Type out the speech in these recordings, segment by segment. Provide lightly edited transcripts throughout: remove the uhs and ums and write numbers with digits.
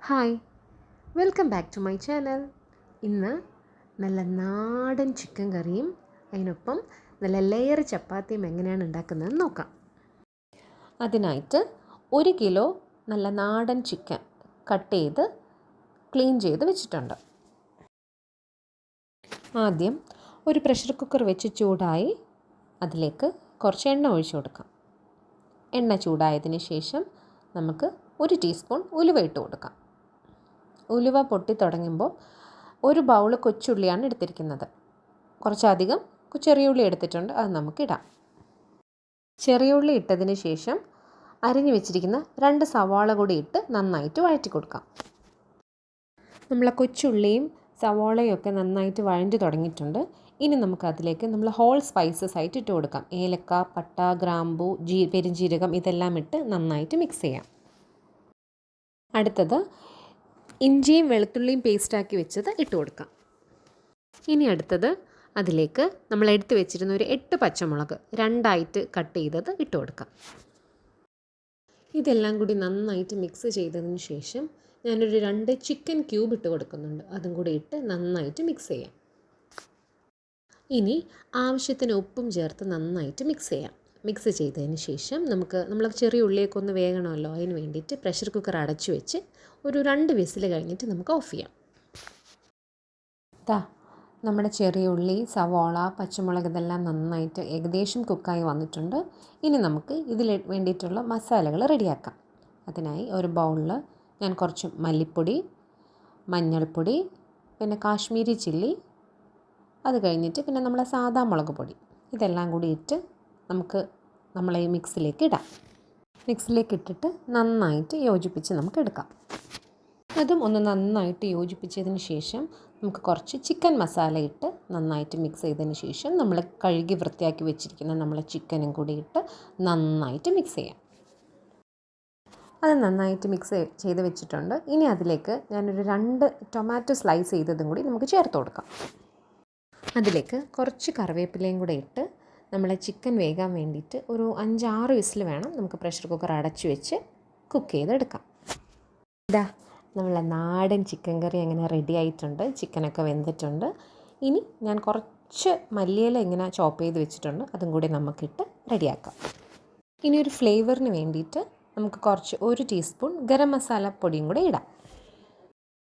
Hi, welcome back to my channel. ഇന്ന് നല്ല നാടൻ ചിക്കൻ കറിയും അതിനൊപ്പം നല്ല ലെയർ ചപ്പാത്തിയും എങ്ങനെയാണ് ഉണ്ടാക്കുന്നതെന്ന് നോക്കാം. അതിനായിട്ട് 1 കിലോ നല്ല നാടൻ ചിക്കൻ കട്ട് ചെയ്ത് ക്ലീൻ ചെയ്ത് വെച്ചിട്ടുണ്ട്. ആദ്യം ഒരു പ്രഷർ കുക്കർ വെച്ച് ചൂടായി അതിലേക്ക് കുറച്ച് എണ്ണ ഒഴിച്ചു കൊടുക്കാം. എണ്ണ ചൂടായതിന് ശേഷം നമുക്ക് 1 ടീസ്പൂൺ ഉലുവ ഇട്ട് കൊടുക്കാം. ഉലുവ പൊട്ടി തുടങ്ങുമ്പോൾ 1 ബൗൾ കൊച്ചുള്ളിയാണ് എടുത്തിരിക്കുന്നത്. കുറച്ചധികം ചെറിയ ഉള്ളി എടുത്തിട്ടുണ്ട്, അത് നമുക്കിടാം. ചെറിയ ഉള്ളി ഇട്ടതിന് ശേഷം അരിഞ്ഞു വെച്ചിരിക്കുന്ന 2 സവാള കൂടി ഇട്ട് നന്നായിട്ട് വഴറ്റി കൊടുക്കാം. നമ്മളെ കൊച്ചുള്ളിയും സവാളയും ഒക്കെ നന്നായിട്ട് വഴറ്റി തുടങ്ങിയിട്ടുണ്ട്. ഇനി നമുക്ക് അതിലേക്ക് നമ്മൾ ഹോൾ സ്പൈസസ് ആയിട്ട് ഇട്ട് കൊടുക്കാം. ഏലക്ക, പട്ട, ഗ്രാമ്പൂ, പെരുംജീരകം ഇതെല്ലാം ഇട്ട് നന്നായിട്ട് മിക്സ് ചെയ്യാം. അടുത്തത് ഇഞ്ചിയും വെളുത്തുള്ളിയും പേസ്റ്റാക്കി വെച്ചത് ഇട്ട് കൊടുക്കാം. ഇനി അടുത്തത് അതിലേക്ക് നമ്മൾ എടുത്ത് വെച്ചിരുന്ന ഒരു 8 പച്ചമുളക് 2ആയിട്ട് കട്ട് ചെയ്തത് ഇട്ട് കൊടുക്കാം. ഇതെല്ലാം കൂടി നന്നായിട്ട് മിക്സ് ചെയ്തതിന് ശേഷം ഞാനൊരു 2 ചിക്കൻ ക്യൂബ് ഇട്ട് കൊടുക്കുന്നുണ്ട്. അതും കൂടി ഇട്ട് നന്നായിട്ട് മിക്സ് ചെയ്യാം. ഇനി ആവശ്യത്തിന് ഉപ്പും ചേർത്ത് നന്നായിട്ട് മിക്സ് ചെയ്യാം. മിക്സ് ചെയ്തതിന് ശേഷം നമ്മൾ ചെറിയ ഉള്ളിയൊക്കെ ഒന്ന് വേകണമല്ലോ, അതിന് വേണ്ടിയിട്ട് പ്രഷർ കുക്കർ അടച്ചു വെച്ച് ഒരു 2 വിസിൽ കഴിഞ്ഞിട്ട് നമുക്ക് ഓഫ് ചെയ്യാം. നമ്മുടെ ചെറിയ ഉള്ളി, സവാള, പച്ചമുളക് ഇതെല്ലാം നന്നായിട്ട് ഏകദേശം കുക്കായി വന്നിട്ടുണ്ട്. ഇനി നമുക്ക് ഇതിൽ വേണ്ടിയിട്ടുള്ള മസാലകൾ റെഡിയാക്കാം. അതിനായി ഒരു ബൗളിൽ ഞാൻ കുറച്ച് മല്ലിപ്പൊടി, മഞ്ഞൾപ്പൊടി, പിന്നെ കാശ്മീരി ചില്ലി, അത് കഴിഞ്ഞിട്ട് പിന്നെ നമ്മളെ സാദാ മുളക് പൊടി ഇതെല്ലാം കൂടി ഇട്ട് നമ്മളെ ഈ മിക്സിലേക്ക് ഇടാം. മിക്സിലേക്ക് ഇട്ടിട്ട് നന്നായിട്ട് യോജിപ്പിച്ച് നമുക്ക് എടുക്കാം. അതും ഒന്ന് നന്നായിട്ട് യോജിപ്പിച്ചതിന് ശേഷം നമുക്ക് കുറച്ച് ചിക്കൻ മസാല ഇട്ട് നന്നായിട്ട് മിക്സ് ചെയ്തതിന് ശേഷം നമ്മൾ കഴുകി വൃത്തിയാക്കി വെച്ചിരിക്കുന്ന നമ്മളെ ചിക്കനും കൂടി ഇട്ട് നന്നായിട്ട് മിക്സ് ചെയ്യാം. അത് നന്നായിട്ട് മിക്സ് ചെയ്ത് വെച്ചിട്ടുണ്ട്. ഇനി അതിലേക്ക് ഞാനൊരു 2 ടൊമാറ്റോ സ്ലൈസ് ചെയ്തതും കൂടി നമുക്ക് ചേർത്ത് കൊടുക്കാം. അതിലേക്ക് കുറച്ച് കറിവേപ്പിലയും കൂടെ ഇട്ട് നമ്മളെ ചിക്കൻ വേകാൻ വേണ്ടിയിട്ട് ഒരു 5-6 വിസിൽ വേണം നമുക്ക് പ്രഷർ കുക്കർ അടച്ചു വെച്ച് കുക്ക് ചെയ്തെടുക്കാം. നമ്മളെ നാടൻ ചിക്കൻ കറി അങ്ങനെ റെഡി ആയിട്ടുണ്ട്. ചിക്കനൊക്കെ വെന്തിട്ടുണ്ട്. ഇനി ഞാൻ കുറച്ച് മല്ലിയില ഇങ്ങനെ ചോപ്പ് ചെയ്ത് വെച്ചിട്ടുണ്ട്, അതും കൂടി നമുക്കിട്ട് റെഡിയാക്കാം. ഇനി ഒരു ഫ്ലേവറിന് വേണ്ടിയിട്ട് നമുക്ക് കുറച്ച് 1 ടീസ്പൂൺ ഗരം മസാല പൊടിയും കൂടെ ഇടാം.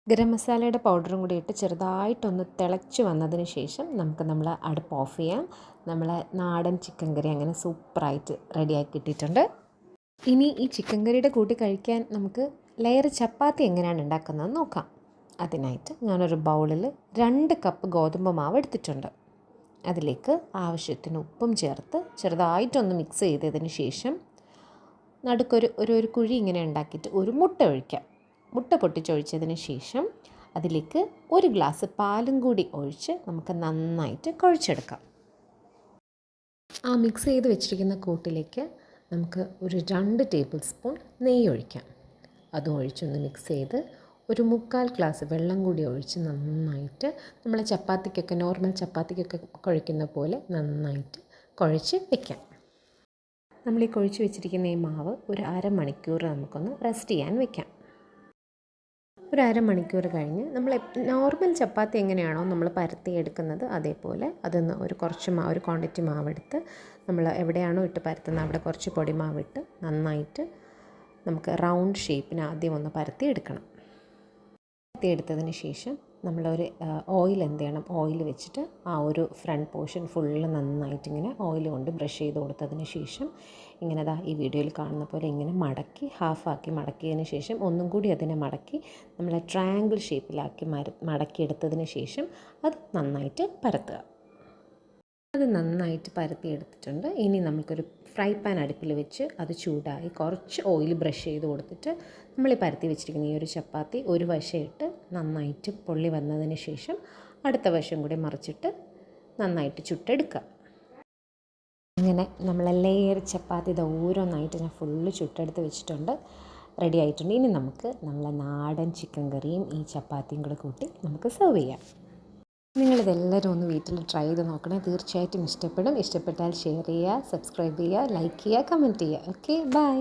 ഗരം മസാലയുടെ പൗഡറും കൂടി ഇട്ട് ചെറുതായിട്ടൊന്ന് തിളച്ച് വന്നതിന് ശേഷം നമ്മൾ അടുപ്പ് ഓഫ് ചെയ്യാം. നമ്മളെ നാടൻ ചിക്കൻ കറി അങ്ങനെ സൂപ്പറായിട്ട് റെഡിയാക്കി കിട്ടിയിട്ടുണ്ട്. ഇനി ഈ ചിക്കൻ കറിയുടെ കൂട്ടി കഴിക്കാൻ നമുക്ക് ലെയർ ചപ്പാത്തി എങ്ങനെയാണ് ഉണ്ടാക്കുന്നതെന്ന് നോക്കാം. അതിനായിട്ട് ഞാനൊരു ബൗളിൽ 2 കപ്പ് ഗോതമ്പ് മാവ് എടുത്തിട്ടുണ്ട്. അതിലേക്ക് ആവശ്യത്തിന് ഉപ്പും ചേർത്ത് ചെറുതായിട്ടൊന്ന് മിക്സ് ചെയ്തതിന് ശേഷം നടുക്കൊരു കുഴി ഇങ്ങനെ ഉണ്ടാക്കിയിട്ട് ഒരു മുട്ട ഒഴിക്കാം. മുട്ട പൊട്ടിച്ചൊഴിച്ചതിന് ശേഷം അതിലേക്ക് 1 ഗ്ലാസ് പാലും കൂടി ഒഴിച്ച് നമുക്ക് നന്നായിട്ട് കുഴച്ചെടുക്കാം. ആ മിക്സ് ചെയ്ത് വെച്ചിരിക്കുന്ന കൂട്ടിലേക്ക് നമുക്ക് ഒരു 2 ടേബിൾ സ്പൂൺ നെയ്യ് ഒഴിക്കാം. അതും ഒഴിച്ചൊന്ന് മിക്സ് ചെയ്ത് ഒരു 3/4 ഗ്ലാസ് വെള്ളം കൂടി ഒഴിച്ച് നന്നായിട്ട് നമ്മളെ ചപ്പാത്തിക്കൊക്കെ നോർമൽ ചപ്പാത്തിക്കൊക്കെ കുഴയ്ക്കുന്ന പോലെ നന്നായിട്ട് കുഴച്ച് വെക്കാം. നമ്മൾ ഈ കുഴച്ച് വെച്ചിരിക്കുന്ന ഈ മാവ് ഒരു 1/2 മണിക്കൂർ നമുക്കൊന്ന് റെസ്റ്റ് ചെയ്യാൻ വെക്കാം. ഒരു 1/2 മണിക്കൂർ കഴിഞ്ഞ് നമ്മൾ നോർമൽ ചപ്പാത്തി എങ്ങനെയാണോ നമ്മൾ പരത്തി എടുക്കുന്നത് അതേപോലെ അതൊന്ന് ഒരു ക്വാണ്ടിറ്റി മാവെടുത്ത് നമ്മൾ എവിടെയാണോ ഇട്ട് പരത്തുന്നത് അവിടെ കുറച്ച് പൊടി മാവിട്ട് നന്നായിട്ട് നമുക്ക് റൗണ്ട് ഷേപ്പിന് ആദ്യം ഒന്ന് പരത്തി എടുക്കണം. പരത്തി എടുത്തതിന് ശേഷം നമ്മളൊരു ഓയിൽ എന്ത് ചെയ്യണം, ഓയിൽ വെച്ചിട്ട് ആ ഒരു ഫ്രണ്ട് പോർഷൻ ഫുള്ള് നന്നായിട്ട് ഇങ്ങനെ ഓയിൽ കൊണ്ട് ബ്രഷ് ചെയ്ത് കൊടുത്തതിന് ശേഷം ഇങ്ങനെ ഈ വീഡിയോയിൽ കാണുന്ന പോലെ ഇങ്ങനെ മടക്കി ഹാഫാക്കി മടക്കിയതിന് ശേഷം ഒന്നും കൂടി അതിനെ മടക്കി നമ്മളെ ട്രയാങ്കിൾ ഷേപ്പിലാക്കി മടക്കിയെടുത്തതിന് ശേഷം അത് നന്നായിട്ട് പരത്തുക. അത് നന്നായിട്ട് പരത്തി എടുത്തിട്ടുണ്ട്. ഇനി നമുക്കൊരു ഫ്രൈ പാൻ അടുപ്പിൽ വെച്ച് അത് ചൂടായി കുറച്ച് ഓയിൽ ബ്രഷ് ചെയ്ത് കൊടുത്തിട്ട് നമ്മൾ ഈ പരത്തി വെച്ചിരിക്കുന്ന ഈ ഒരു ചപ്പാത്തി ഒരു വശം ഇട്ട് നന്നായിട്ട് പൊള്ളി വന്നതിന് ശേഷം അടുത്ത വശം കൂടി മറിച്ചിട്ട് നന്നായിട്ട് ചുട്ടെടുക്കുക. അങ്ങനെ നമ്മളെ ലെയർ ചപ്പാത്തി ഇത് ഓരോന്നായിട്ട് ഞാൻ ഫുള്ള് ചുട്ടെടുത്ത് വെച്ചിട്ടുണ്ട്, റെഡി ആയിട്ടുണ്ട്. ഇനി നമുക്ക് നമ്മളെ നാടൻ ചിക്കൻ കറിയും ഈ ചപ്പാത്തിയും കൂടെ കൂട്ടി നമുക്ക് സെർവ് ചെയ്യാം. നിങ്ങളിതെല്ലാവരും ഒന്ന് വീട്ടിൽ ട്രൈ ചെയ്ത് നോക്കണേ, തീർച്ചയായിട്ടും ഇഷ്ടപ്പെടും. ഇഷ്ടപ്പെട്ടാൽ ഷെയർ ചെയ്യുക, സബ്സ്ക്രൈബ് ചെയ്യുക, ലൈക്ക് ചെയ്യുക, കമൻറ്റ് ചെയ്യുക. Okay, by.